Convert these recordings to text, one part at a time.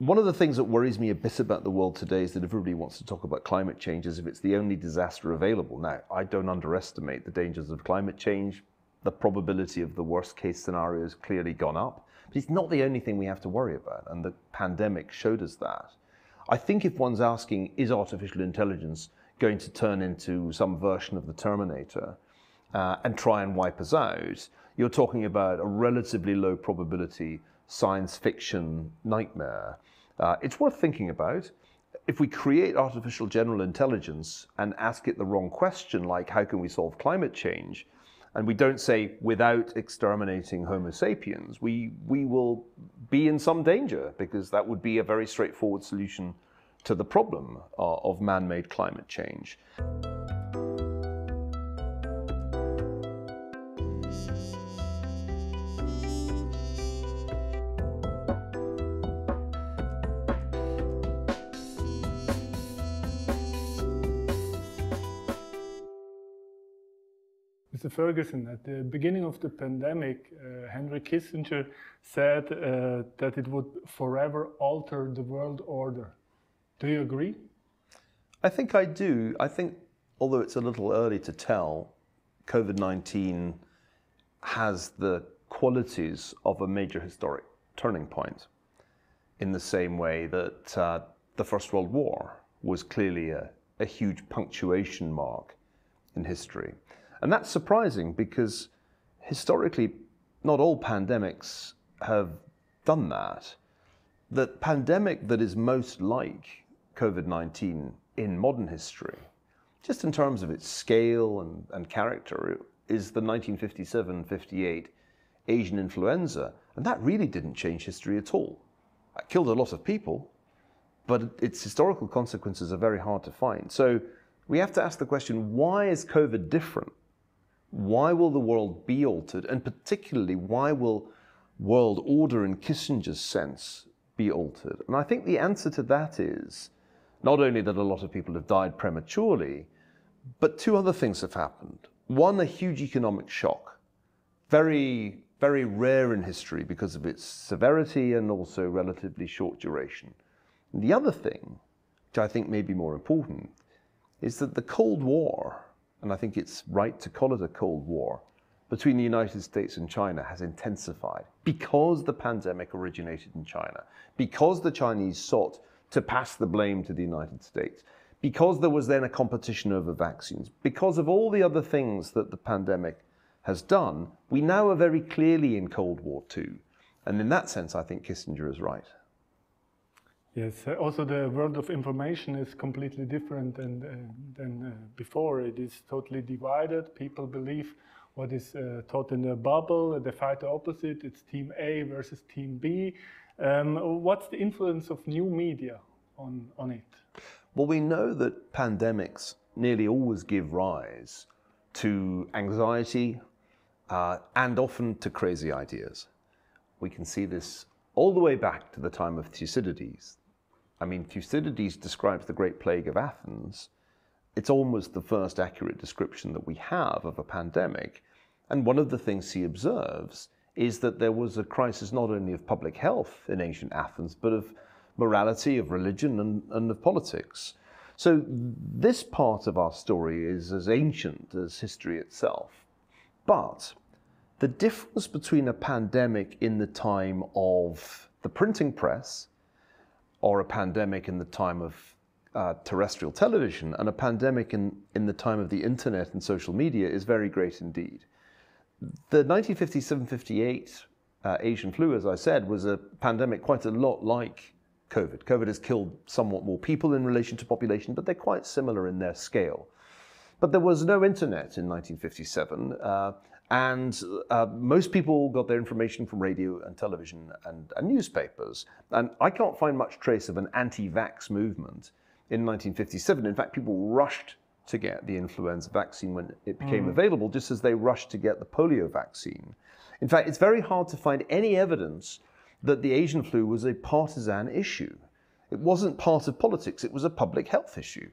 One of the things that worries me a bit about the world today is that everybody wants to talk about climate change as if it's the only disaster available. Now, I don't underestimate the dangers of climate change. The probability of the worst case scenario has clearly gone up, but it's not the only thing we have to worry about, and the pandemic showed us that. I think if one's asking, is artificial intelligence going to turn into some version of the Terminator and try and wipe us out, you're talking about a relatively low probability science fiction nightmare. It's worth thinking about. If we create artificial general intelligence and ask it the wrong question, like how can we solve climate change, and we don't say without exterminating Homo sapiens, we will be in some danger, because that would be a very straightforward solution to the problem of man-made climate change. Mr. Ferguson, at the beginning of the pandemic, Henry Kissinger said that it would forever alter the world order. Do you agree? I think I do. I think, although it's a little early to tell, COVID-19 has the qualities of a major historic turning point, in the same way that the First World War was clearly a huge punctuation mark in history. And that's surprising, because historically, not all pandemics have done that. The pandemic that is most like COVID-19 in modern history, just in terms of its scale and character, is the 1957-58 Asian influenza. And that really didn't change history at all. It killed a lot of people, but its historical consequences are very hard to find. So we have to ask the question, why is COVID different? Why will the world be altered? And particularly, why will world order in Kissinger's sense be altered? And I think the answer to that is not only that a lot of people have died prematurely, but two other things have happened. One, a huge economic shock, very, very rare in history because of its severity and also relatively short duration. And the other thing, which I think may be more important, is that the Cold War, and I think it's right to call it a Cold War, between the United States and China has intensified because the pandemic originated in China, because the Chinese sought to pass the blame to the United States, because there was then a competition over vaccines, because of all the other things that the pandemic has done, we now are very clearly in Cold War II. And in that sense, I think Kissinger is right. Yes, also the world of information is completely different than before. It is totally divided. People believe what is taught in the bubble. They fight the opposite. It's team A versus team B. What's the influence of new media on it? Well, we know that pandemics nearly always give rise to anxiety and often to crazy ideas. We can see this all the way back to the time of Thucydides. I mean, Thucydides describes the Great Plague of Athens. It's almost the first accurate description that we have of a pandemic. And one of the things he observes is that there was a crisis not only of public health in ancient Athens, but of morality, of religion, and of politics. So this part of our story is as ancient as history itself. But the difference between a pandemic in the time of the printing press, or a pandemic in the time of terrestrial television, and a pandemic in the time of the internet and social media is very great indeed. The 1957-58 Asian flu, as I said, was a pandemic quite a lot like COVID. COVID has killed somewhat more people in relation to population, but they're quite similar in their scale. But there was no internet in 1957, and most people got their information from radio and television and newspapers. And I can't find much trace of an anti-vax movement in 1957. In fact, people rushed to get the influenza vaccine when it became available, just as they rushed to get the polio vaccine. In fact, it's very hard to find any evidence that the Asian flu was a partisan issue. It wasn't part of politics, it was a public health issue.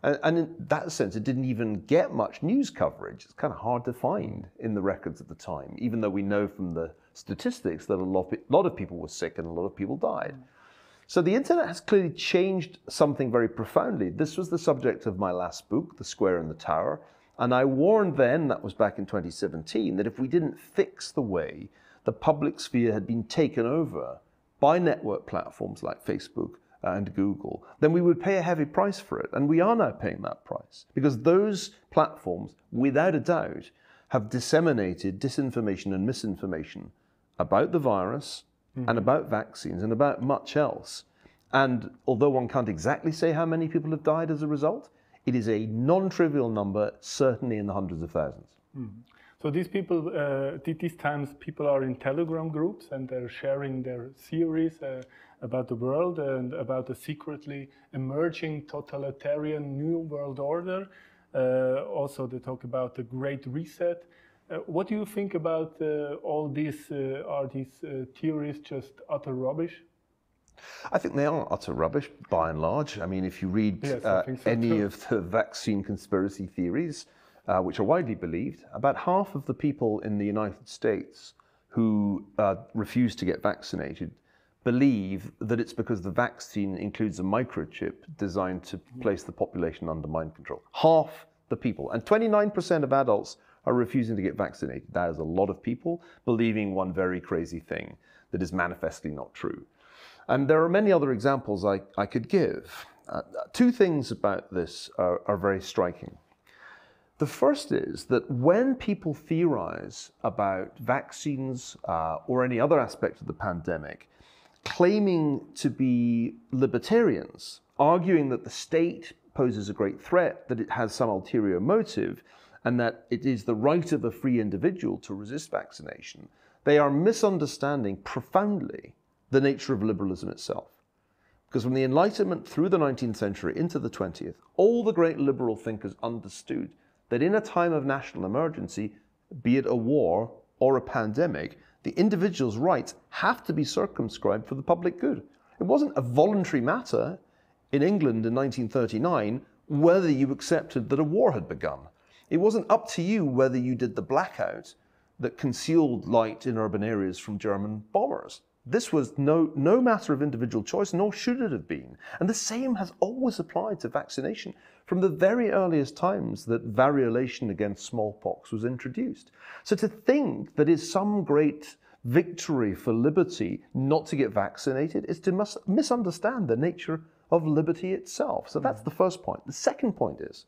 And in that sense, it didn't even get much news coverage. It's kind of hard to find in the records at the time, even though we know from the statistics that a lot of people were sick and a lot of people died. So the internet has clearly changed something very profoundly. This was the subject of my last book, The Square and the Tower, and I warned then, that was back in 2017, that if we didn't fix the way the public sphere had been taken over by network platforms like Facebook and Google, then we would pay a heavy price for it. And we are now paying that price because those platforms, without a doubt, have disseminated disinformation and misinformation about the virus and about vaccines and about much else. And although one can't exactly say how many people have died as a result, it is a non-trivial number, certainly in the hundreds of thousands. So these people, these times, people are in Telegram groups and they're sharing their theories about the world and about the secretly emerging totalitarian new world order. Also, they talk about the Great Reset. What do you think about all these? Are these theories just utter rubbish? I think they are utter rubbish, by and large. I mean, if you read any of the vaccine conspiracy theories, which are widely believed, about half of the people in the United States who refuse to get vaccinated believe that it's because the vaccine includes a microchip designed to place the population under mind control. Half the people. And 29% of adults are refusing to get vaccinated. That is a lot of people believing one very crazy thing that is manifestly not true. And there are many other examples I could give. Two things about this are very striking. The first is that when people theorize about vaccines or any other aspect of the pandemic, claiming to be libertarians, arguing that the state poses a great threat, that it has some ulterior motive, and that it is the right of a free individual to resist vaccination, they are misunderstanding profoundly the nature of liberalism itself. Because from the Enlightenment through the 19th century into the 20th, all the great liberal thinkers understood that in a time of national emergency, be it a war or a pandemic, the individual's rights have to be circumscribed for the public good. It wasn't a voluntary matter in England in 1939 whether you accepted that a war had begun. It wasn't up to you whether you did the blackout that concealed light in urban areas from German bombers. This was no matter of individual choice, nor should it have been. And the same has always applied to vaccination from the very earliest times that variolation against smallpox was introduced. So to think that is some great victory for liberty not to get vaccinated is to misunderstand the nature of liberty itself. So that's the first point. The second point is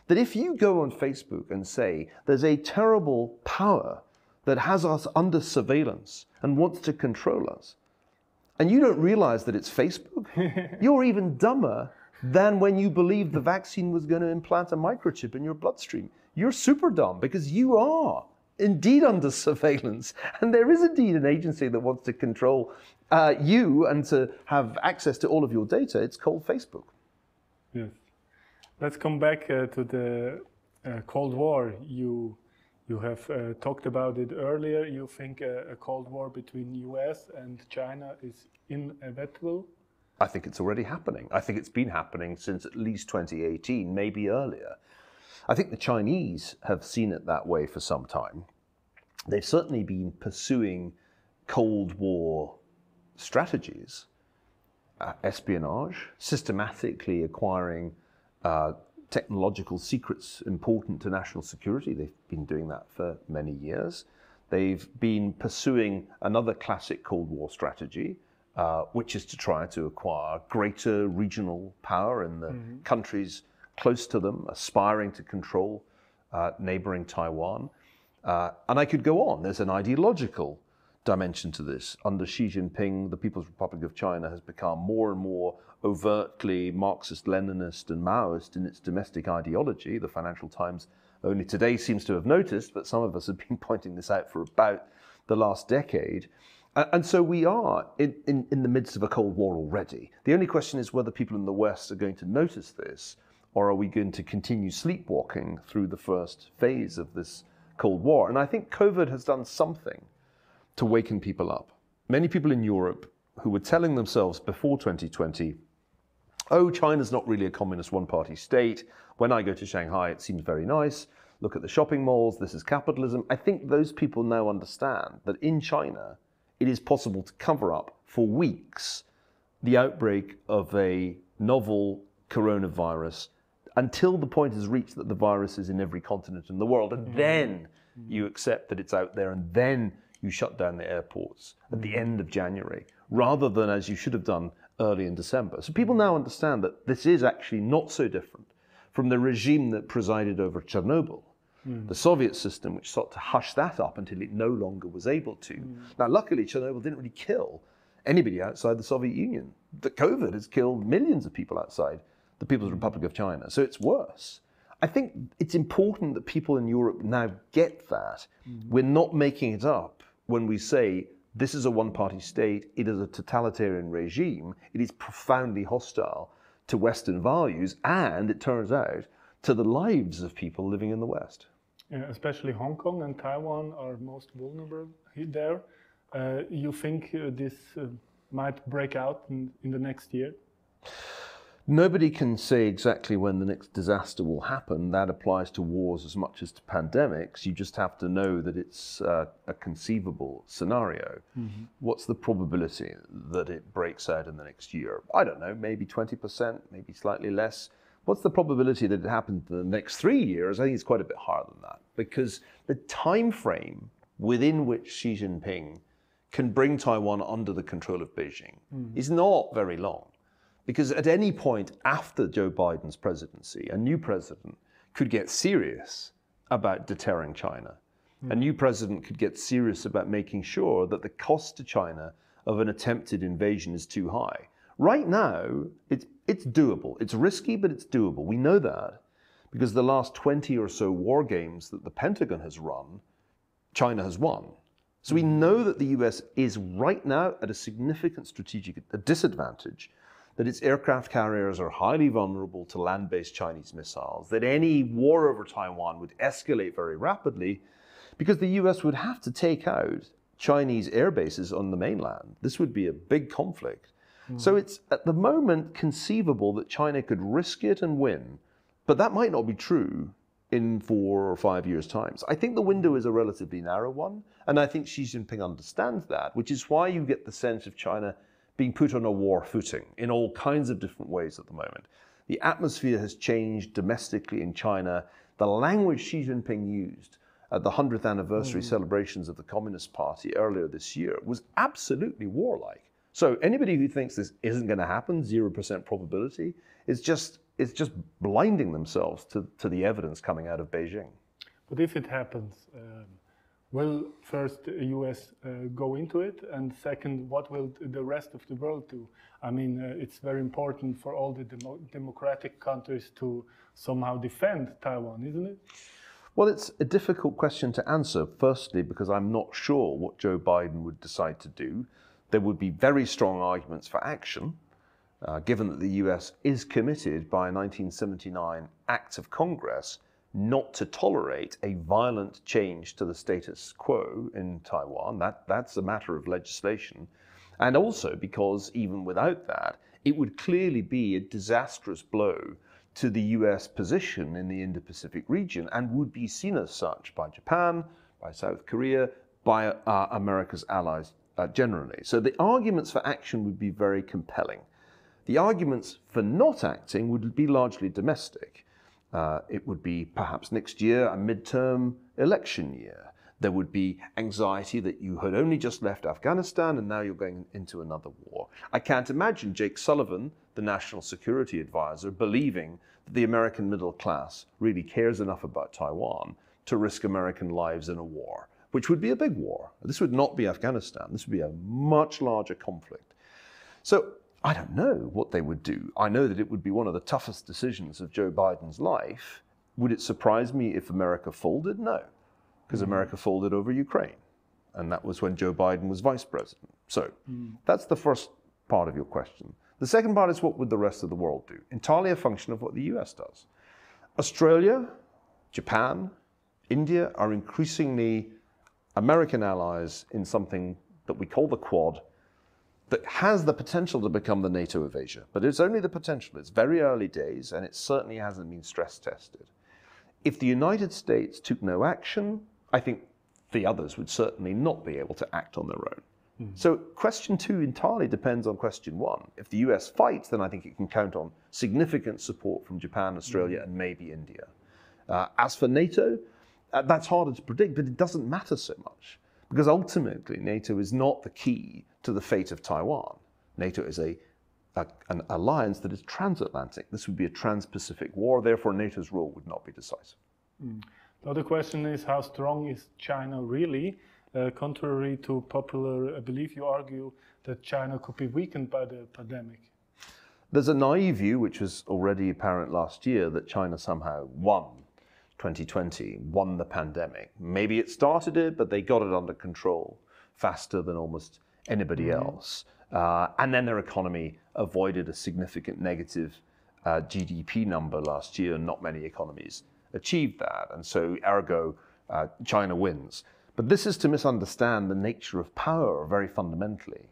that if you go on Facebook and say there's a terrible power that has us under surveillance and wants to control us, and you don't realize that it's Facebook, you're even dumber than when you believed the vaccine was going to implant a microchip in your bloodstream. You're super dumb because you are indeed under surveillance, and there is indeed an agency that wants to control you and to have access to all of your data. It's called Facebook. Yes. Let's come back to the Cold War. You have talked about it earlier. You think a Cold War between US and China is inevitable? I think it's already happening. I think it's been happening since at least 2018, maybe earlier. I think the Chinese have seen it that way for some time. They've certainly been pursuing Cold War strategies, espionage, systematically acquiring technological secrets important to national security. They've been doing that for many years. They've been pursuing another classic Cold War strategy, which is to try to acquire greater regional power in the countries close to them, aspiring to control neighboring Taiwan. And I could go on. There's an ideological dimension to this. Under Xi Jinping, the People's Republic of China has become more and more overtly Marxist-Leninist and Maoist in its domestic ideology. The Financial Times only today seems to have noticed, but some of us have been pointing this out for about the last decade. And so we are in the midst of a Cold War already. The only question is whether people in the West are going to notice this, or are we going to continue sleepwalking through the first phase of this Cold War? And I think COVID has done something to waken people up. Many people in Europe who were telling themselves before 2020, oh, China's not really a communist one-party state. When I go to Shanghai, it seems very nice. Look at the shopping malls, this is capitalism. I think those people now understand that in China, it is possible to cover up for weeks the outbreak of a novel coronavirus until the point is reached that the virus is in every continent in the world, and then you accept that it's out there, and then you shut down the airports at the end of January, rather than as you should have done early in December. So people now understand that this is actually not so different from the regime that presided over Chernobyl, the Soviet system, which sought to hush that up until it no longer was able to. Now, luckily, Chernobyl didn't really kill anybody outside the Soviet Union. The COVID has killed millions of people outside the People's Republic of China, so it's worse. I think it's important that people in Europe now get that. We're not making it up when we say this is a one-party state, it is a totalitarian regime, it is profoundly hostile to Western values, and it turns out, to the lives of people living in the West. Yeah, especially Hong Kong and Taiwan are most vulnerable there. You think this might break out in the next year? Nobody can say exactly when the next disaster will happen. That applies to wars as much as to pandemics. You just have to know that it's a conceivable scenario. What's the probability that it breaks out in the next year? I don't know, maybe 20%, maybe slightly less. What's the probability that it happens in the next 3 years? I think it's quite a bit higher than that, because the time frame within which Xi Jinping can bring Taiwan under the control of Beijing is not very long. Because at any point after Joe Biden's presidency, a new president could get serious about deterring China. A new president could get serious about making sure that the cost to China of an attempted invasion is too high. Right now, it's doable. It's risky, but it's doable. We know that because the last 20 or so war games that the Pentagon has run, China has won. So we know that the US is right now at a significant strategic disadvantage, that its aircraft carriers are highly vulnerable to land-based Chinese missiles, that any war over Taiwan would escalate very rapidly because the US would have to take out Chinese air bases on the mainland. This would be a big conflict. So it's at the moment conceivable that China could risk it and win, but that might not be true in 4 or 5 years' time. So I think the window is a relatively narrow one, and I think Xi Jinping understands that, which is why you get the sense of China being put on a war footing in all kinds of different ways at the moment. The atmosphere has changed domestically in China. The language Xi Jinping used at the 100th anniversary celebrations of the Communist Party earlier this year was absolutely warlike. So anybody who thinks this isn't going to happen, 0% probability, is just blinding themselves to the evidence coming out of Beijing. But if it happens, will first the US go into it? And second, what will the rest of the world do? I mean, it's very important for all the democratic countries to somehow defend Taiwan, isn't it? Well, it's a difficult question to answer, firstly, because I'm not sure what Joe Biden would decide to do. There would be very strong arguments for action, given that the US is committed by a 1979 Act of Congress not to tolerate a violent change to the status quo in Taiwan. That's a matter of legislation. And also because even without that, it would clearly be a disastrous blow to the US position in the Indo-Pacific region and would be seen as such by Japan, by South Korea, by America's allies generally. So the arguments for action would be very compelling. The arguments for not acting would be largely domestic. It would be perhaps next year a midterm election year. There would be anxiety that you had only just left Afghanistan and now you're going into another war. I can't imagine Jake Sullivan, the National Security Advisor, believing that the American middle class really cares enough about Taiwan to risk American lives in a war, which would be a big war. This would not be Afghanistan. This would be a much larger conflict. So I don't know what they would do. I know that it would be one of the toughest decisions of Joe Biden's life. Would it surprise me if America folded? No, because America folded over Ukraine. And that was when Joe Biden was vice president. So that's the first part of your question. The second part is what would the rest of the world do? Entirely a function of what the US does. Australia, Japan, India are increasingly American allies in something that we call the Quad, that has the potential to become the NATO of Asia. But it's only the potential. It's very early days, and it certainly hasn't been stress tested. If the United States took no action, I think the others would certainly not be able to act on their own. So question 2 entirely depends on question 1. If the US fights, then I think it can count on significant support from Japan, Australia, and maybe India. As for NATO, that's harder to predict, but it doesn't matter so much, because ultimately NATO is not the key to the fate of Taiwan. NATO is an alliance that is transatlantic. This would be a trans-Pacific war, therefore NATO's role would not be decisive. The other question is, how strong is China really? Contrary to popular belief, you argue that China could be weakened by the pandemic. There's a naive view, which was already apparent last year, that China somehow won 2020, won the pandemic. Maybe it started it, but they got it under control faster than almost anybody else. And then their economy avoided a significant negative GDP number last year, and not many economies achieved that. And so, ergo, China wins. But this is to misunderstand the nature of power very fundamentally.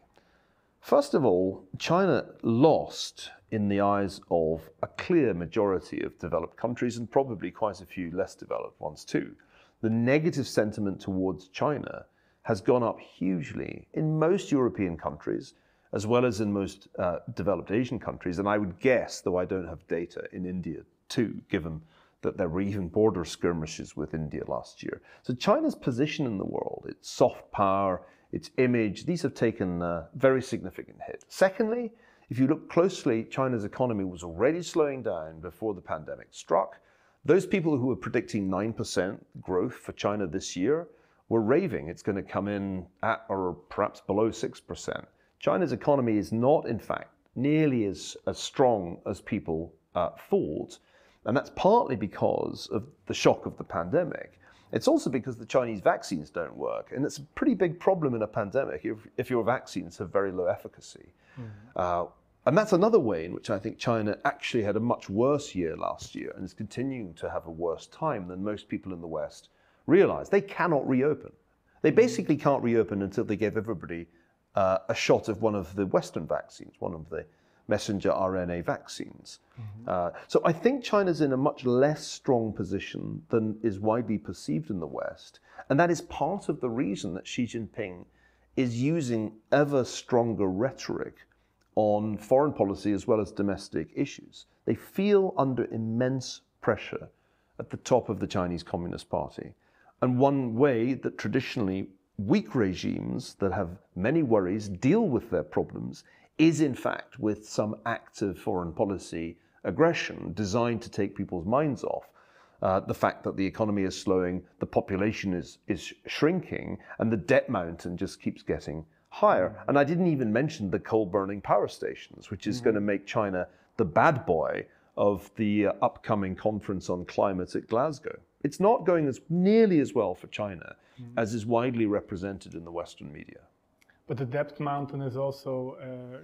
First of all, China lost in the eyes of a clear majority of developed countries, and probably quite a few less developed ones too. The negative sentiment towards China has gone up hugely in most European countries, as well as in most developed Asian countries. And I would guess, though I don't have data, in India too, given that there were even border skirmishes with India last year. So China's position in the world, its soft power, its image, these have taken a very significant hit. Secondly, if you look closely, China's economy was already slowing down before the pandemic struck. Those people who were predicting 9% growth for China this year were raving it's going to come in at or perhaps below 6%. China's economy is not, in fact, nearly as strong as people thought. And that's partly because of the shock of the pandemic. It's also because the Chinese vaccines don't work. And it's a pretty big problem in a pandemic if your vaccines have very low efficacy. And that's another way in which I think China actually had a much worse year last year and is continuing to have a worse time than most people in the West realize. They cannot reopen. They basically can't reopen until they give everybody a shot of one of the Western vaccines, one of the messenger RNA vaccines. So I think China's in a much less strong position than is widely perceived in the West. And that is part of the reason that Xi Jinping is using ever stronger rhetoric on foreign policy as well as domestic issues. They feel under immense pressure at the top of the Chinese Communist Party. And one way that traditionally weak regimes that have many worries deal with their problems is in fact with some active foreign policy aggression designed to take people's minds off the fact that the economy is slowing, the population is shrinking, and the debt mountain just keeps getting higher. And I didn't even mention the coal-burning power stations, which is going to make China the bad boy of the upcoming conference on climate at Glasgow. It's not going nearly as well for China as is widely represented in the Western media. But the debt mountain is also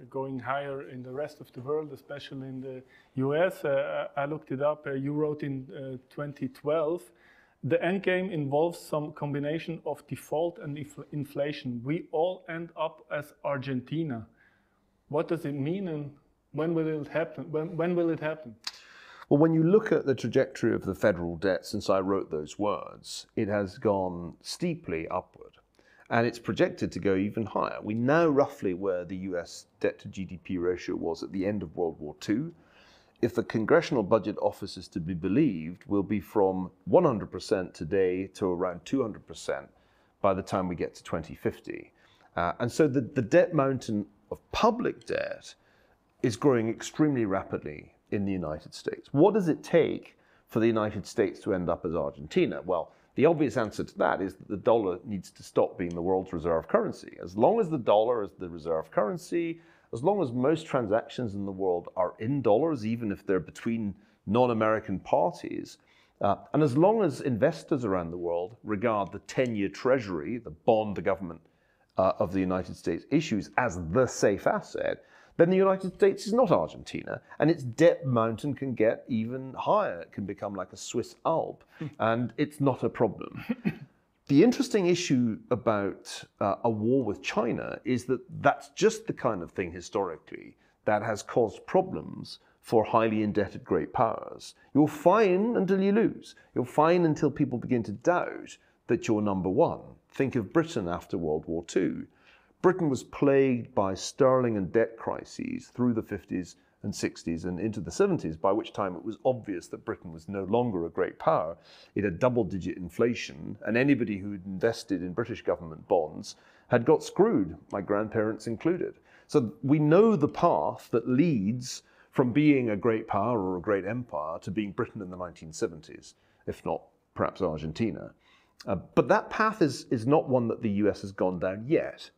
going higher in the rest of the world, especially in the US. I looked it up. You wrote in 2012, the endgame involves some combination of default and inflation. We all end up as Argentina. What does it mean, and when will it happen? When will it happen? Well, when you look at the trajectory of the federal debt since I wrote those words, it has gone steeply upward. And it's projected to go even higher. We know roughly where the US debt to GDP ratio was at the end of World War II. If the Congressional Budget Office is to be believed, we'll be from 100% today to around 200% by the time we get to 2050. And so the debt mountain of public debt is growing extremely rapidly in the United States. What does it take for the United States to end up as Argentina? Well, the obvious answer to that is that the dollar needs to stop being the world's reserve currency. As long as the dollar is the reserve currency, as long as most transactions in the world are in dollars, even if they're between non-American parties, and as long as investors around the world regard the 10-year treasury, the bond the government of the United States issues, as the safe asset, then the United States is not Argentina, and its debt mountain can get even higher. It can become like a Swiss Alp, and it's not a problem. The interesting issue about a war with China is that that's just the kind of thing historically that has caused problems for highly indebted great powers. You're fine until you lose. You're fine until people begin to doubt that you're number one. Think of Britain after World War II. Britain was plagued by sterling and debt crises through the 50s and 60s and into the 70s, by which time it was obvious that Britain was no longer a great power. It had double-digit inflation, and anybody who had invested in British government bonds had got screwed, my grandparents included. So we know the path that leads from being a great power or a great empire to being Britain in the 1970s, if not perhaps Argentina. But that path is not one that the US has gone down yet.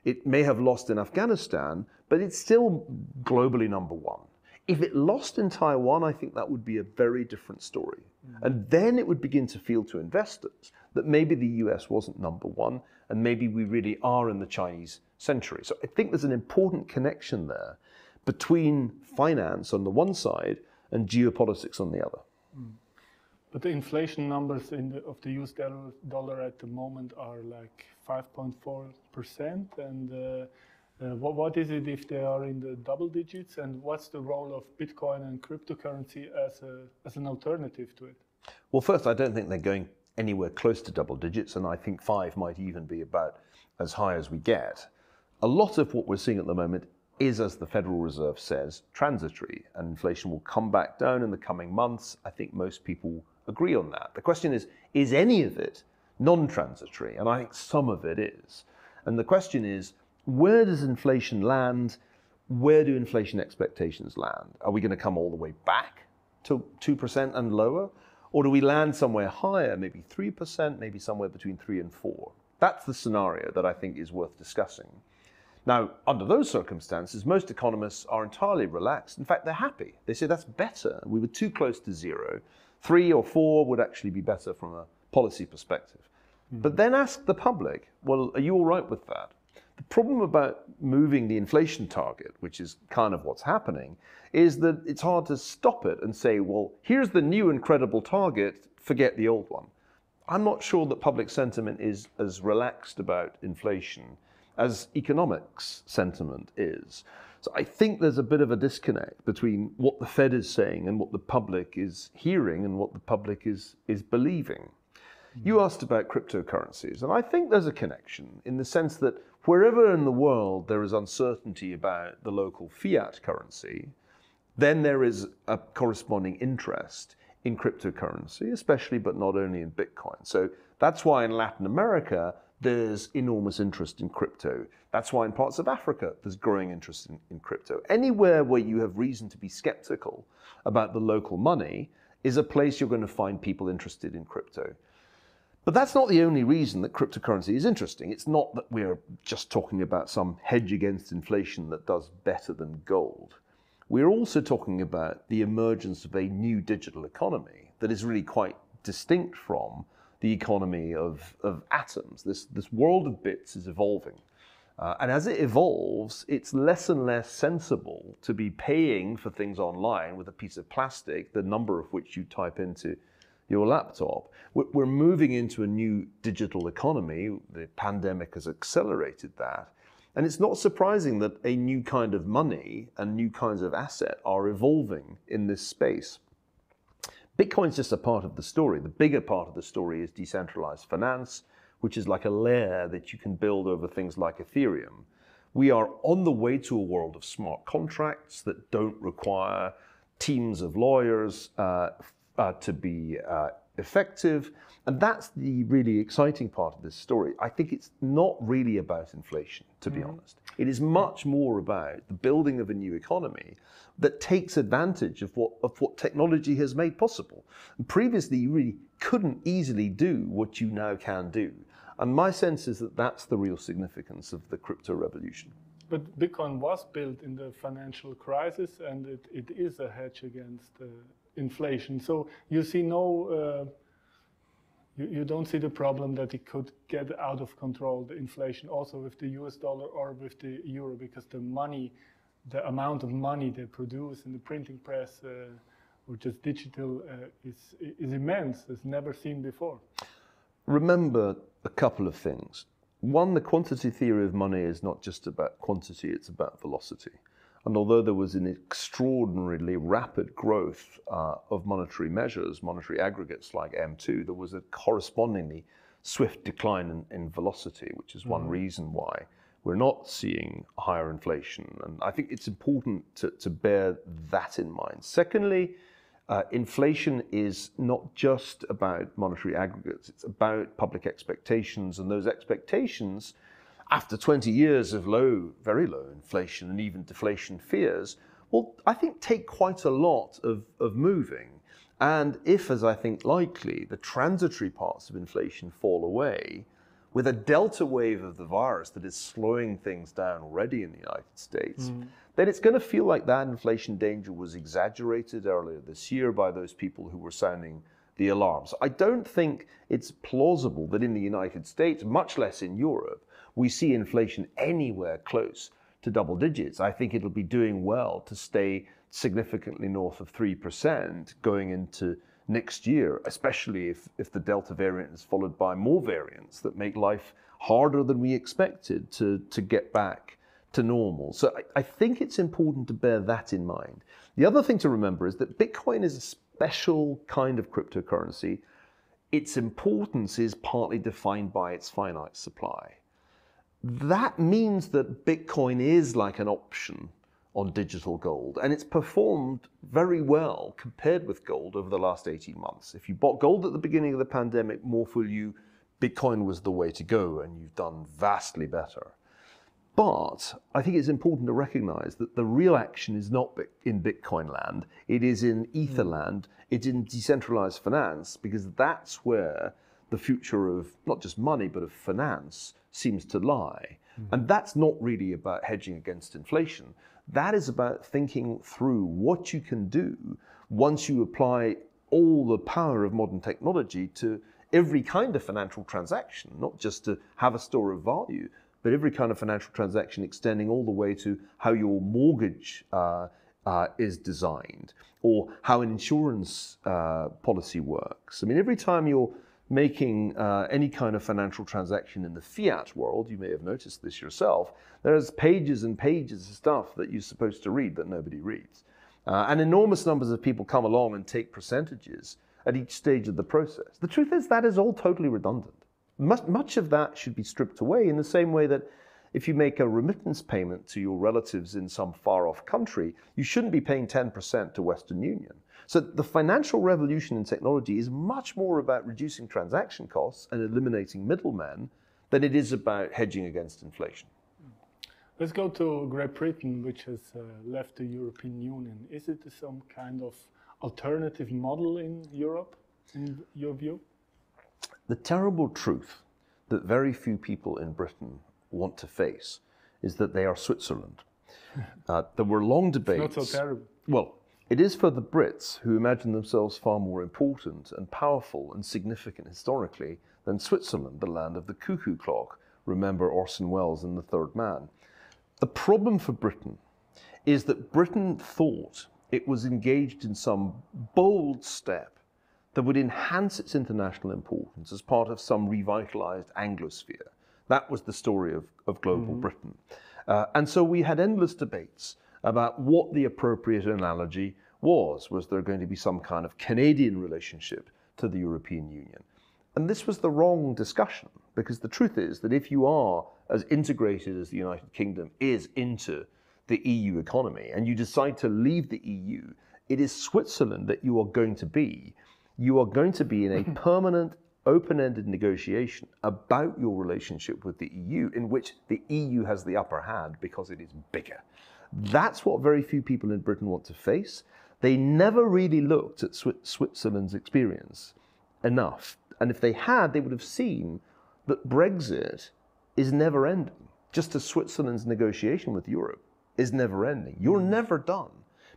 It may have lost in Afghanistan, but it's still globally number one. If it lost in Taiwan, I think that would be a very different story. And then it would begin to feel to investors that maybe the US wasn't number one, and maybe we really are in the Chinese century. So I think there's an important connection there between finance on the one side and geopolitics on the other. But the inflation numbers of the US dollar at the moment are like 5.4%. And what is it if they are in the double digits? And what's the role of Bitcoin and cryptocurrency as an alternative to it? Well, first, I don't think they're going anywhere close to double digits. And I think 5 might even be about as high as we get. A lot of what we're seeing at the moment is, as the Federal Reserve says, transitory. And inflation will come back down in the coming months. I think most people agree on that. The question is any of it non-transitory? And I think some of it is. And the question is, where does inflation land? Where do inflation expectations land? Are we going to come all the way back to 2% and lower? Or do we land somewhere higher, maybe 3%, maybe somewhere between 3 and 4? That's the scenario that I think is worth discussing. Now, under those circumstances, most economists are entirely relaxed. In fact, they're happy. They say that's better. We were too close to 0. 3 or 4 would actually be better from a policy perspective. But then ask the public, well, are you all right with that? The problem about moving the inflation target, which is kind of what's happening, is that it's hard to stop it and say, well, here's the new incredible target, forget the old one. I'm not sure that public sentiment is as relaxed about inflation as economics sentiment is. So I think there's a bit of a disconnect between what the Fed is saying and what the public is hearing and what the public is believing. You asked about cryptocurrencies, and I think there's a connection in the sense that wherever in the world there is uncertainty about the local fiat currency, then there is a corresponding interest in cryptocurrency, especially but not only in Bitcoin. So that's why in Latin America, there's enormous interest in crypto. That's why in parts of Africa, there's growing interest in crypto. Anywhere where you have reason to be skeptical about the local money is a place you're going to find people interested in crypto. But that's not the only reason that cryptocurrency is interesting. It's not that we're just talking about some hedge against inflation that does better than gold. We're also talking about the emergence of a new digital economy that is really quite distinct from the economy of atoms. This world of bits is evolving. And as it evolves, it's less and less sensible to be paying for things online with a piece of plastic, the number of which you type into your laptop. We're moving into a new digital economy. The pandemic has accelerated that. And it's not surprising that a new kind of money and new kinds of asset are evolving in this space. Bitcoin's just a part of the story. The bigger part of the story is decentralized finance, which is like a layer that you can build over things like Ethereum. We are on the way to a world of smart contracts that don't require teams of lawyers to be effective. And that's the really exciting part of this story. I think it's not really about inflation, to be honest. It is much more about the building of a new economy that takes advantage of what technology has made possible. And previously, you really couldn't easily do what you now can do. And my sense is that that's the real significance of the crypto revolution. But Bitcoin was built in the financial crisis, and it is a hedge against inflation. So you see you don't see the problem that it could get out of control, the inflation, also with the US dollar or with the euro, because the amount of money they produce in the printing press or just digital is immense. It's never seen before. Remember a couple of things. One, the quantity theory of money is not just about quantity, it's about velocity. And although there was an extraordinarily rapid growth of monetary measures, monetary aggregates like M2, there was a correspondingly swift decline in velocity, which is one reason why We're not seeing higher inflation. And I think it's important to bear that in mind. Secondly, inflation is not just about monetary aggregates. It's about public expectations. And those expectations, after 20 years of very low inflation and even deflation fears, well, I think take quite a lot of moving. And if, as I think likely, the transitory parts of inflation fall away, with a delta wave of the virus that is slowing things down already in the United States, then it's going to feel like that inflation danger was exaggerated earlier this year by those people who were sounding the alarms. I don't think it's plausible that in the United States, much less in Europe, we see inflation anywhere close to double digits. I think it'll be doing well to stay significantly north of 3% going into next year, especially if the Delta variant is followed by more variants that make life harder than we expected to get back to normal. So I think it's important to bear that in mind. The other thing to remember is that Bitcoin is a special kind of cryptocurrency. Its importance is partly defined by its finite supply. That means that Bitcoin is like an option on digital gold, and it's performed very well compared with gold over the last 18 months. If you bought gold at the beginning of the pandemic, more for you, Bitcoin was the way to go, and you've done vastly better. But I think it's important to recognize that the real action is not in Bitcoin land, it is in Ether land, it's in decentralized finance, because that's where the future of not just money, but of finance seems to lie. And that's not really about hedging against inflation. That is about thinking through what you can do once you apply all the power of modern technology to every kind of financial transaction, not just to have a store of value, but every kind of financial transaction extending all the way to how your mortgage is designed, or how an insurance policy works. I mean, every time you're making any kind of financial transaction in the fiat world, you may have noticed this yourself, there's pages and pages of stuff that you're supposed to read that nobody reads. And enormous numbers of people come along and take percentages at each stage of the process. The truth is that is all totally redundant. Much of that should be stripped away, in the same way that if you make a remittance payment to your relatives in some far-off country, you shouldn't be paying 10% to Western Union. So the financial revolution in technology is much more about reducing transaction costs and eliminating middlemen than it is about hedging against inflation. Let's go to Great Britain, which has left the European Union. Is it some kind of alternative model in Europe, in your view? The terrible truth that very few people in Britain want to face is that they are Switzerland. There were long debates. Not so terrible. Well, it is for the Brits, who imagine themselves far more important and powerful and significant historically than Switzerland, the land of the cuckoo clock. Remember Orson Welles in The Third Man. The problem for Britain is that Britain thought it was engaged in some bold step that would enhance its international importance as part of some revitalized Anglosphere. That was the story of global Britain. And so we had endless debates about what the appropriate analogy was. Was there going to be some kind of Canadian relationship to the European Union? And this was the wrong discussion, because the truth is that if you are as integrated as the United Kingdom is into the EU economy, and you decide to leave the EU, it is Switzerland that you are going to be. You are going to be in a permanent, open-ended negotiation about your relationship with the EU, in which the EU has the upper hand because it is bigger. That's what very few people in Britain want to face. They never really looked at Switzerland's experience enough. And if they had, they would have seen that Brexit is never ending, just as Switzerland's negotiation with Europe is never ending. You're never done,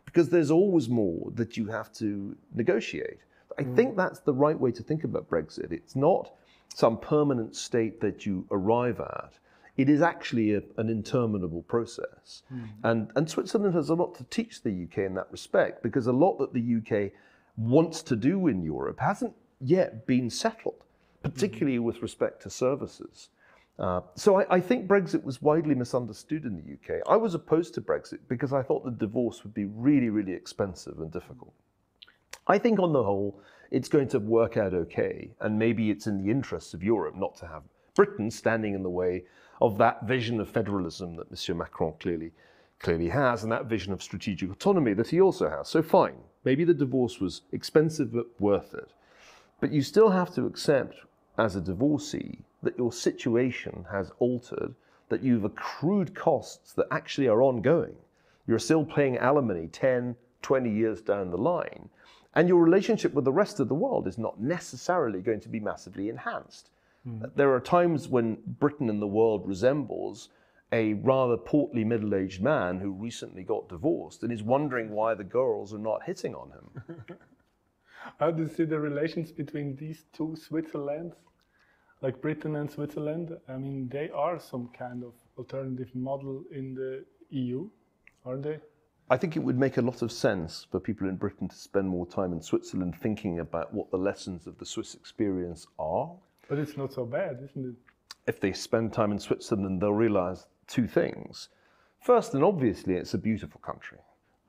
because there's always more that you have to negotiate. I think that's the right way to think about Brexit. It's not some permanent state that you arrive at. It is actually an interminable process. And Switzerland has a lot to teach the UK in that respect, because a lot that the UK wants to do in Europe hasn't yet been settled, particularly with respect to services. So I think Brexit was widely misunderstood in the UK. I was opposed to Brexit because I thought the divorce would be really, really expensive and difficult. I think on the whole, it's going to work out okay, and maybe it's in the interests of Europe not to have Britain standing in the way of that vision of federalism that Monsieur Macron clearly has, and that vision of strategic autonomy that he also has. So fine, maybe the divorce was expensive but worth it. But you still have to accept as a divorcee that your situation has altered, that you've accrued costs that actually are ongoing. You're still paying alimony 10, 20 years down the line, and your relationship with the rest of the world is not necessarily going to be massively enhanced. There are times when Britain in the world resembles a rather portly middle-aged man who recently got divorced and is wondering why the girls are not hitting on him. How do you see the relations between these two Switzerlands, like Britain and Switzerland? I mean, they are some kind of alternative model in the EU, aren't they? I think it would make a lot of sense for people in Britain to spend more time in Switzerland thinking about what the lessons of the Swiss experience are. But it's not so bad, isn't it? If they spend time in Switzerland, they'll realize two things. First, and obviously, it's a beautiful country.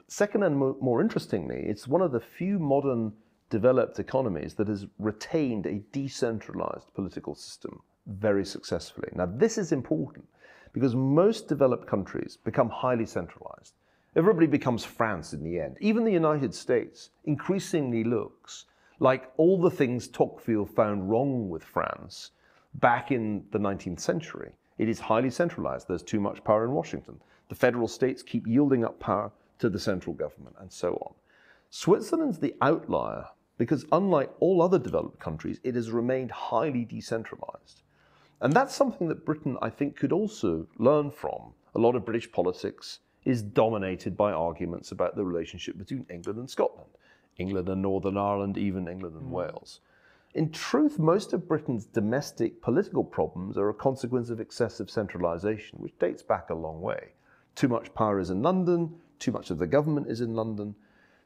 Second, and more interestingly, it's one of the few modern developed economies that has retained a decentralized political system very successfully. Now, this is important because most developed countries become highly centralized. Everybody becomes France in the end. Even the United States increasingly looks like all the things Tocqueville found wrong with France back in the 19th century. It is highly centralized. There's too much power in Washington. The federal states keep yielding up power to the central government, and so on. Switzerland's the outlier because unlike all other developed countries, it has remained highly decentralized. And that's something that Britain, I think, could also learn from. A lot of British politics is dominated by arguments about the relationship between England and Scotland, England and Northern Ireland, even England and Wales. In truth, most of Britain's domestic political problems are a consequence of excessive centralisation, which dates back a long way. Too much power is in London, too much of the government is in London.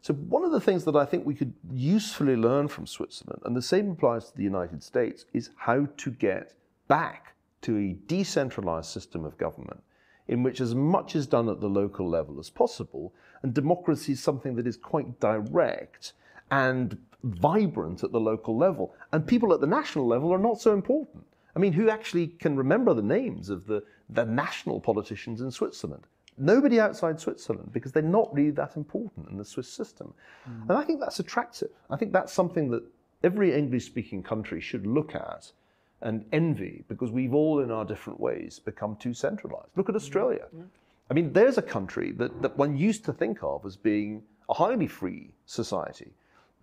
So one of the things that I think we could usefully learn from Switzerland, and the same applies to the United States, is how to get back to a decentralised system of government in which as much is done at the local level as possible, and democracy is something that is quite direct and vibrant at the local level. And people at the national level are not so important. I mean, who actually can remember the names of the national politicians in Switzerland? Nobody outside Switzerland, because they're not really that important in the Swiss system. And I think that's attractive. I think that's something that every English-speaking country should look at and envy, because we've all, in our different ways, become too centralized. Look at Australia. I mean, there's a country that one used to think of as being a highly free society.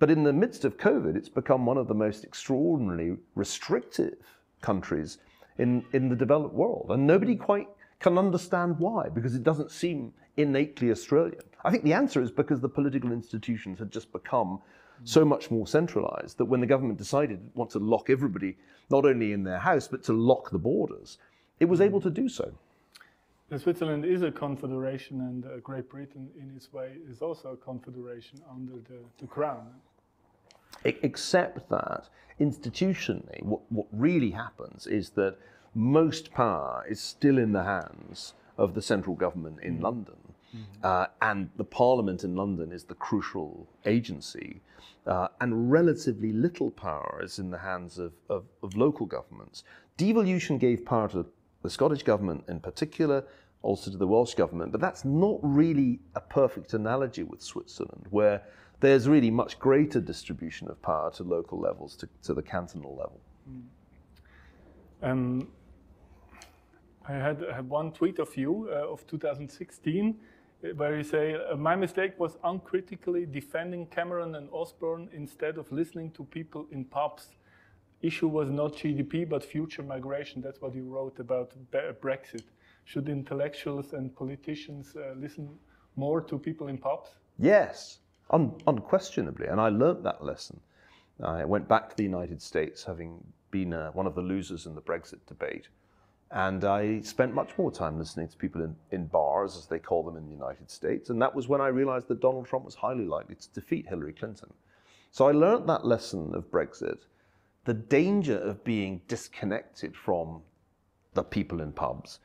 But in the midst of COVID, it's become one of the most extraordinarily restrictive countries in the developed world. And nobody quite can understand why, because it doesn't seem innately Australian. I think the answer is because the political institutions had just become so much more centralized that when the government decided it wanted to lock everybody, not only in their house, but to lock the borders, it was able to do so. Switzerland is a confederation, and Great Britain, in its way, is also a confederation under the crown. Except that, institutionally, what really happens is that most power is still in the hands of the central government in London. And the Parliament in London is the crucial agency, and relatively little power is in the hands of local governments. Devolution gave power to the Scottish government in particular, also to the Welsh government, but that's not really a perfect analogy with Switzerland, where there's really much greater distribution of power to local levels, to the cantonal level. I had one tweet of you of 2016, where you say, my mistake was uncritically defending Cameron and Osborne instead of listening to people in pubs. Issue was not GDP, but future migration. That's what you wrote about Brexit. Should intellectuals and politicians listen more to people in pubs? Yes, unquestionably. And I learnt that lesson. I went back to the United States, having been one of the losers in the Brexit debate. And I spent much more time listening to people in bars, as they call them in the United States. And that was when I realized that Donald Trump was highly likely to defeat Hillary Clinton. So I learned that lesson of Brexit, the danger of being disconnected from the people in pubs,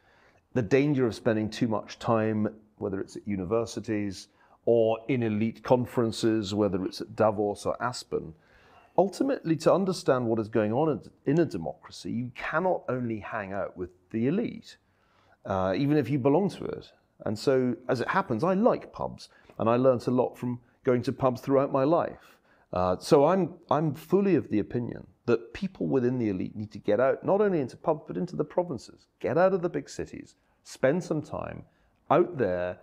the danger of spending too much time, whether it's at universities or in elite conferences, whether it's at Davos or Aspen. Ultimately, to understand what is going on in a democracy, you cannot only hang out with the elite. even if you belong to it. And so, as it happens, I like pubs, and I learnt a lot from going to pubs throughout my life. So I'm fully of the opinion that people within the elite need to get out, not only into pubs, but into the provinces. Get out of the big cities, spend some time out there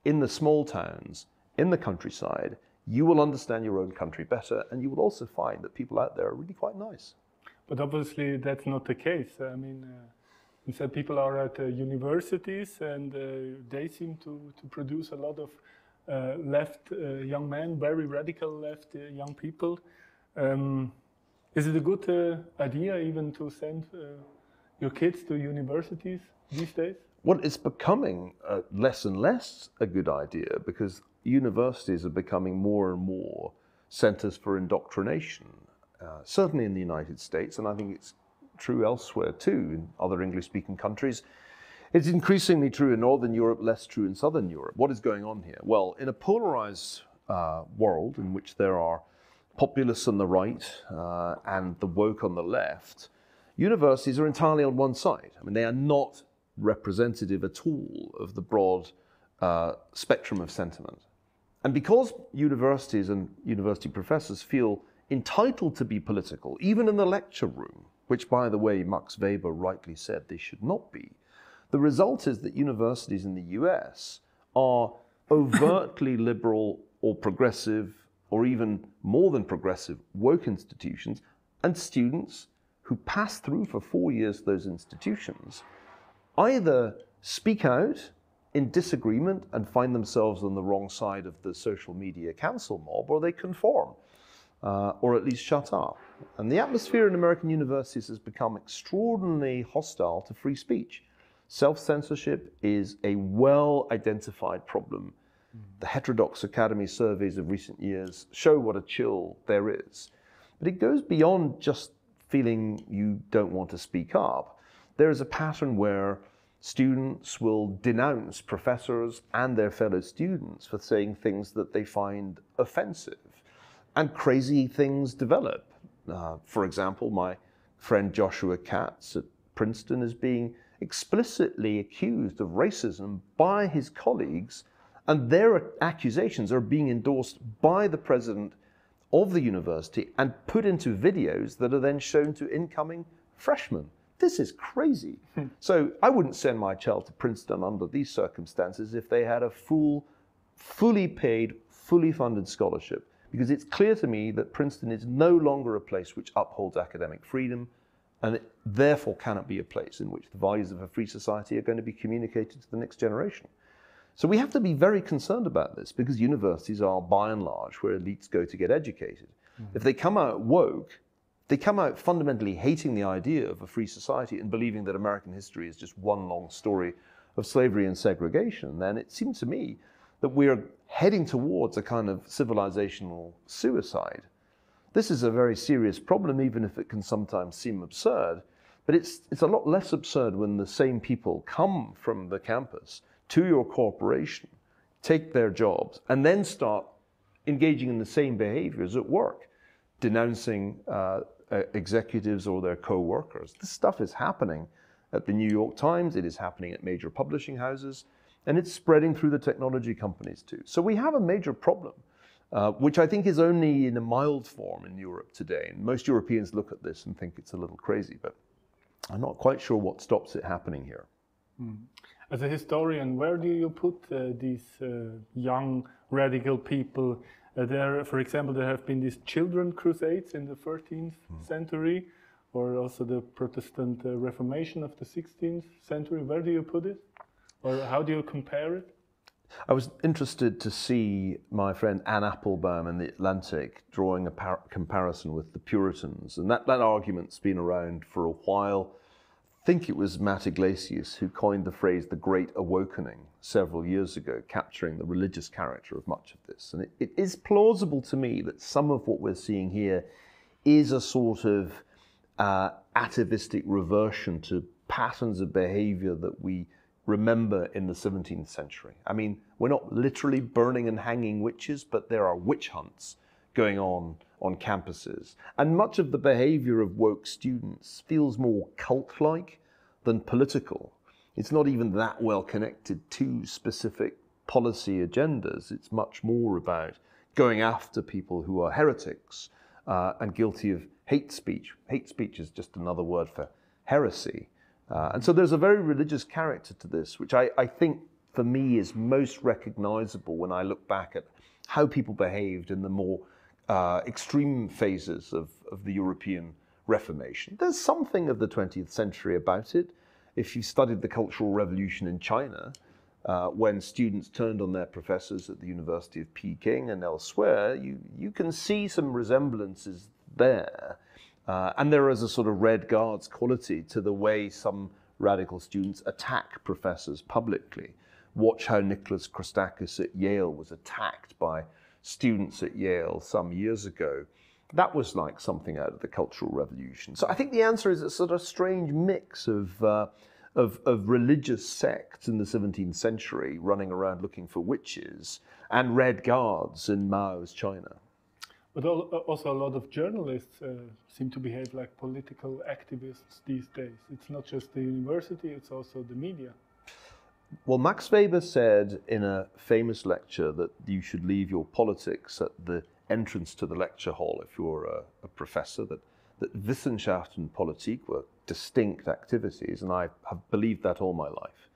in the small towns, in the countryside. You will understand your own country better, and you will also find that people out there are really quite nice. But obviously that's not the case. I mean, instead people are at universities, and they seem to produce a lot of left young men, very radical left young people. Is it a good idea even to send your kids to universities these days? Well, it's becoming less and less a good idea, because universities are becoming more and more centers for indoctrination, certainly in the United States, and I think it's true elsewhere too, in other English-speaking countries. It's increasingly true in Northern Europe, less true in Southern Europe. What is going on here? Well, in a polarized world in which there are populists on the right and the woke on the left, universities are entirely on one side. I mean, they are not representative at all of the broad spectrum of sentiment. And because universities and university professors feel entitled to be political, even in the lecture room, which, by the way, Max Weber rightly said they should not be, the result is that universities in the US are overtly liberal or progressive, or even more than progressive, woke institutions, and students who pass through for 4 years those institutions either speak out in disagreement and find themselves on the wrong side of the social media council mob, or they conform, or at least shut up. And the atmosphere in American universities has become extraordinarily hostile to free speech. Self-censorship is a well-identified problem. The Heterodox Academy surveys of recent years show what a chill there is. But it goes beyond just feeling you don't want to speak up. There is a pattern where students will denounce professors and their fellow students for saying things that they find offensive. And crazy things develop. For example, my friend Joshua Katz at Princeton is being explicitly accused of racism by his colleagues, and their accusations are being endorsed by the president of the university and put into videos that are then shown to incoming freshmen. This is crazy. So I wouldn't send my child to Princeton under these circumstances if they had a fully paid, fully funded scholarship, because it's clear to me that Princeton is no longer a place which upholds academic freedom, and it therefore cannot be a place in which the values of a free society are going to be communicated to the next generation. So we have to be very concerned about this, because universities are, by and large, where elites go to get educated. If they come out woke, they come out fundamentally hating the idea of a free society and believing that American history is just one long story of slavery and segregation, then it seems to me that we're heading towards a kind of civilizational suicide. This is a very serious problem, even if it can sometimes seem absurd, but it's a lot less absurd when the same people come from the campus to your corporation, take their jobs, and then start engaging in the same behaviors at work, denouncing executives or their co-workers. This stuff is happening at the New York Times, it is happening at major publishing houses, and it's spreading through the technology companies too. So we have a major problem, which I think is only in a mild form in Europe today. And most Europeans look at this and think it's a little crazy, but I'm not quite sure what stops it happening here. As a historian, where do you put these young radical people? There, for example, there have been these children crusades in the 13th century, or also the Protestant Reformation of the 16th century. Where do you put it? Or how do you compare it? I was interested to see my friend Anne Applebaum in The Atlantic drawing a comparison with the Puritans. And that argument's been around for a while. I think it was Matt Iglesias who coined the phrase the Great Awokening several years ago, capturing the religious character of much of this. And it is plausible to me that some of what we're seeing here is a sort of atavistic reversion to patterns of behavior that we remember in the 17th century. I mean, we're not literally burning and hanging witches, but there are witch hunts going on campuses. And much of the behavior of woke students feels more cult-like than political. It's not even that well connected to specific policy agendas. It's much more about going after people who are heretics and guilty of hate speech. Hate speech is just another word for heresy. And so there's a very religious character to this, which I think for me is most recognizable when I look back at how people behaved in the more extreme phases of the European Reformation. There's something of the 20th century about it. If you studied the Cultural Revolution in China, when students turned on their professors at the University of Peking and elsewhere, you can see some resemblances there. And there is a sort of Red Guards quality to the way some radical students attack professors publicly. Watch how Nicholas Christakis at Yale was attacked by students at Yale some years ago. That was like something out of the Cultural Revolution. So I think the answer is a sort of strange mix of religious sects in the 17th century running around looking for witches and Red Guards in Mao's China. But also a lot of journalists seem to behave like political activists these days. It's not just the university, it's also the media. Well, Max Weber said in a famous lecture that you should leave your politics at the entrance to the lecture hall if you're a professor, that Wissenschaft and Politik were distinct activities, and I have believed that all my life.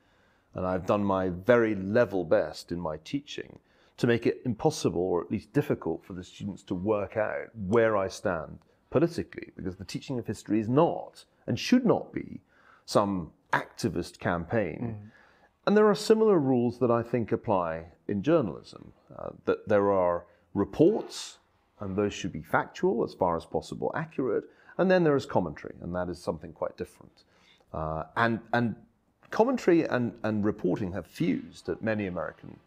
And I've done my very level best in my teaching to make it impossible, or at least difficult, for the students to work out where I stand politically, because the teaching of history is not, and should not be, some activist campaign. And there are similar rules that I think apply in journalism, that there are reports, and those should be factual, as far as possible accurate, and then there is commentary, and that is something quite different. And commentary and reporting have fused at many American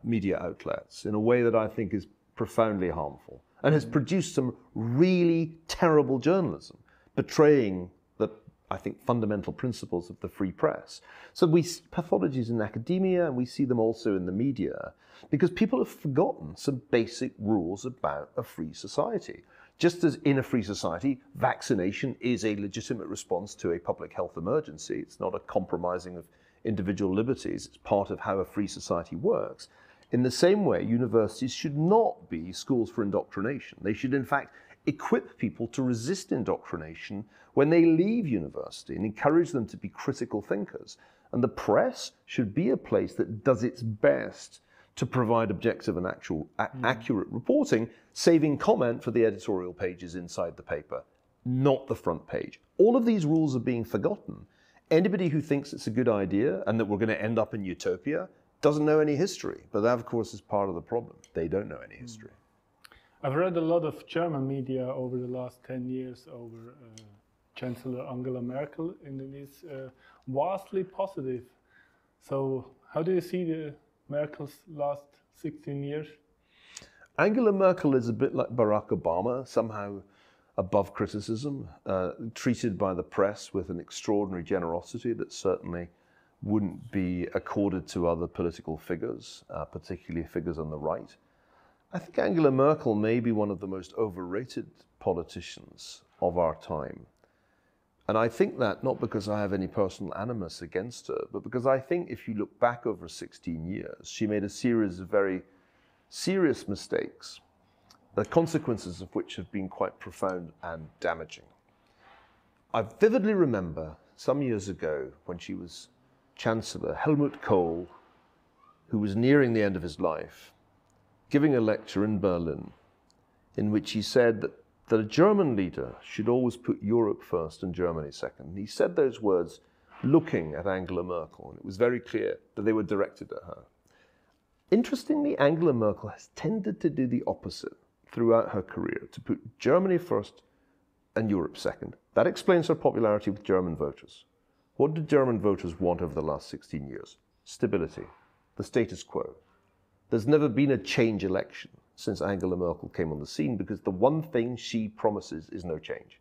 media outlets in a way that I think is profoundly harmful and has produced some really terrible journalism, betraying the, I think, fundamental principles of the free press. So we see pathologies in academia, and we see them also in the media, because people have forgotten some basic rules about a free society. Just as in a free society, vaccination is a legitimate response to a public health emergency. It's not a compromising of individual liberties. It's part of how a free society works. In the same way, universities should not be schools for indoctrination. They should, in fact, equip people to resist indoctrination when they leave university and encourage them to be critical thinkers. And the press should be a place that does its best to provide objective and accurate reporting, saving comment for the editorial pages inside the paper, not the front page. All of these rules are being forgotten. Anybody who thinks it's a good idea and that we're going to end up in utopia doesn't know any history. But that, of course, is part of the problem. They don't know any history. I've read a lot of German media over the last 10 years over Chancellor Angela Merkel, and it is vastly positive. So how do you see Merkel's last 16 years? Angela Merkel is a bit like Barack Obama, somehow above criticism, treated by the press with an extraordinary generosity that certainly wouldn't be accorded to other political figures, particularly figures on the right. I think Angela Merkel may be one of the most overrated politicians of our time. And I think that not because I have any personal animus against her, but because I think if you look back over 16 years, she made a series of very serious mistakes, the consequences of which have been quite profound and damaging. I vividly remember some years ago when she was Chancellor, Helmut Kohl, who was nearing the end of his life, giving a lecture in Berlin in which he said that a German leader should always put Europe first and Germany second. He said those words looking at Angela Merkel, and it was very clear that they were directed at her. Interestingly, Angela Merkel has tended to do the opposite throughout her career, to put Germany first and Europe second. That explains her popularity with German voters. What did German voters want over the last 16 years? Stability, the status quo. There's never been a change election since Angela Merkel came on the scene, because the one thing she promises is no change.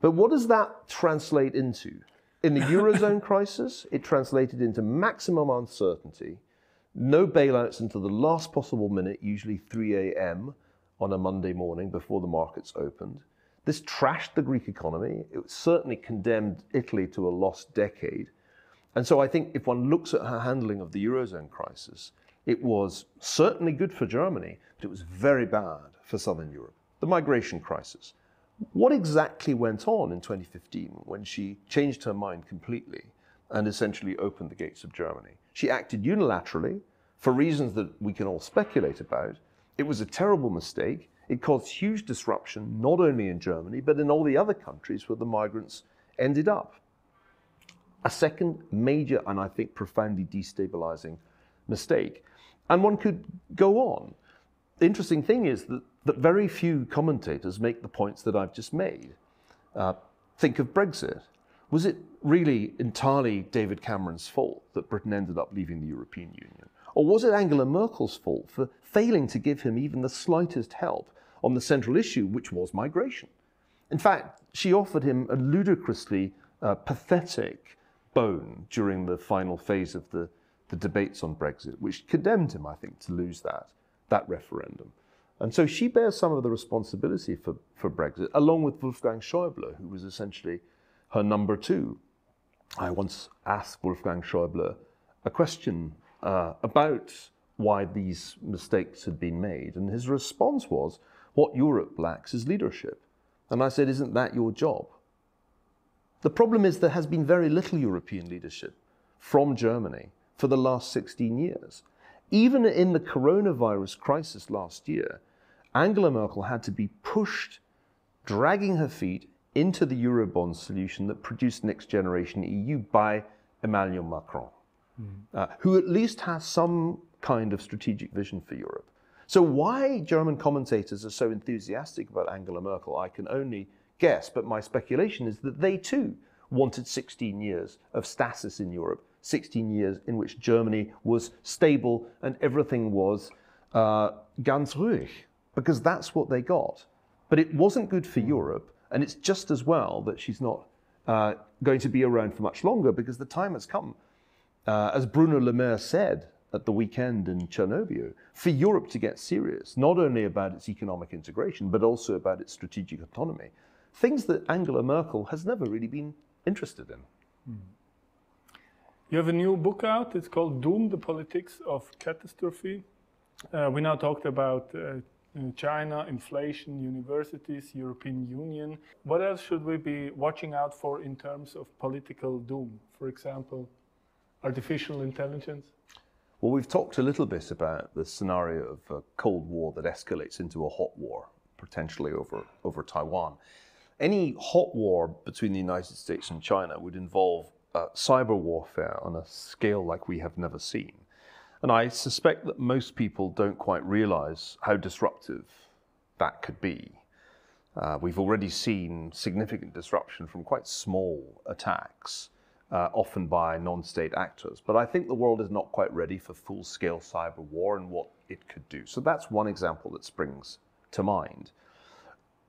But what does that translate into? In the Eurozone crisis, it translated into maximum uncertainty, no bailouts until the last possible minute, usually 3 a.m. on a Monday morning before the markets opened. This trashed the Greek economy. It certainly condemned Italy to a lost decade. And so I think if one looks at her handling of the Eurozone crisis, it was certainly good for Germany, but it was very bad for Southern Europe. The migration crisis. What exactly went on in 2015 when she changed her mind completely and essentially opened the gates of Germany? She acted unilaterally for reasons that we can all speculate about. It was a terrible mistake. It caused huge disruption, not only in Germany, but in all the other countries where the migrants ended up. A second major and I think profoundly destabilizing mistake. And one could go on. The interesting thing is that very few commentators make the points that I've just made. Think of Brexit. Was it really entirely David Cameron's fault that Britain ended up leaving the European Union? Or was it Angela Merkel's fault for failing to give him even the slightest help on the central issue, which was migration? In fact, she offered him a ludicrously pathetic bone during the final phase of the debates on Brexit, which condemned him, I think, to lose that referendum. And so she bears some of the responsibility for Brexit, along with Wolfgang Schäuble, who was essentially her number two. I once asked Wolfgang Schäuble a question about why these mistakes had been made, and his response was, what Europe lacks is leadership. And I said, isn't that your job? The problem is there has been very little European leadership from Germany for the last 16 years. Even in the coronavirus crisis last year, Angela Merkel had to be pushed, dragging her feet into the Eurobond solution that produced Next Generation EU by Emmanuel Macron, who at least has some kind of strategic vision for Europe. So why German commentators are so enthusiastic about Angela Merkel, I can only guess, but my speculation is that they too wanted 16 years of stasis in Europe, 16 years in which Germany was stable and everything was ganz ruhig, because that's what they got. But it wasn't good for Europe, and it's just as well that she's not going to be around for much longer, because the time has come, as Bruno Le Maire said at the weekend in Chernobyl, for Europe to get serious, not only about its economic integration, but also about its strategic autonomy. Things that Angela Merkel has never really been interested in. You have a new book out. It's called Doom, the Politics of Catastrophe. We now talked about China, inflation, universities, European Union. What else should we be watching out for in terms of political doom? For example, artificial intelligence? Well, we've talked a little bit about the scenario of a Cold War that escalates into a hot war, potentially over Taiwan. Any hot war between the United States and China would involve cyber warfare on a scale like we have never seen. And I suspect that most people don't quite realize how disruptive that could be. We've already seen significant disruption from quite small attacks, often by non-state actors. But I think the world is not quite ready for full-scale cyber war and what it could do. So that's one example that springs to mind.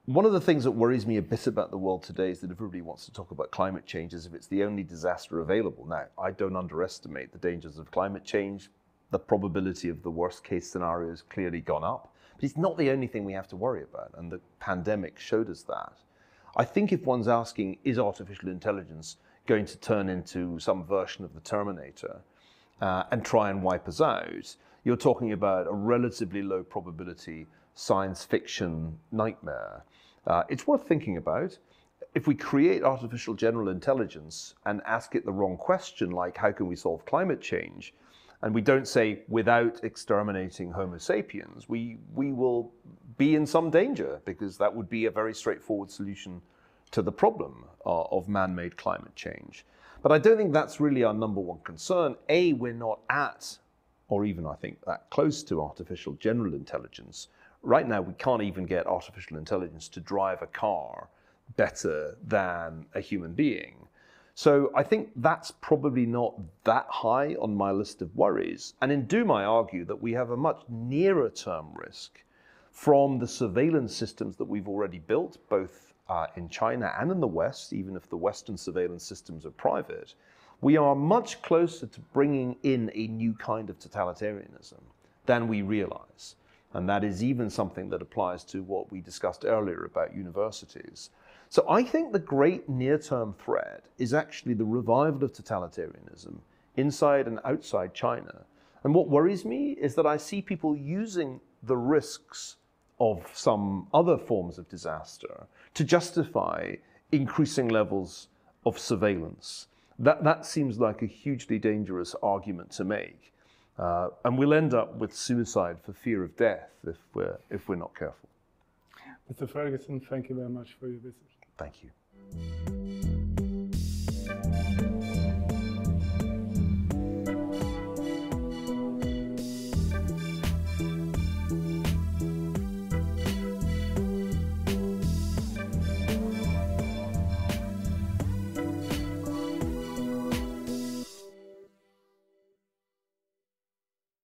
One of the things that worries me a bit about the world today is that everybody wants to talk about climate change as if it's the only disaster available. Now, I don't underestimate the dangers of climate change. The probability of the worst case scenario has clearly gone up. But it's not the only thing we have to worry about, and the pandemic showed us that. I think if one's asking, is artificial intelligence going to turn into some version of the Terminator and try and wipe us out, you're talking about a relatively low probability science fiction nightmare. It's worth thinking about. If we create artificial general intelligence and ask it the wrong question, like how can we solve climate change, and we don't say without exterminating Homo sapiens, we will be in some danger, because that would be a very straightforward solution to the problem of man-made climate change. But I don't think that's really our number one concern. A, we're not at, or even I think that close to artificial general intelligence. Right now, we can't even get artificial intelligence to drive a car better than a human being. So I think that's probably not that high on my list of worries. And in Doom, I argue that we have a much nearer term risk from the surveillance systems that we've already built, both in China and in the West, even if the Western surveillance systems are private. We are much closer to bringing in a new kind of totalitarianism than we realize. And that is even something that applies to what we discussed earlier about universities. So I think the great near-term threat is actually the revival of totalitarianism inside and outside China. And what worries me is that I see people using the risks of some other forms of disaster to justify increasing levels of surveillance. That seems like a hugely dangerous argument to make. And we'll end up with suicide for fear of death if we're not careful. Mr. Ferguson, thank you very much for your visit. Thank you.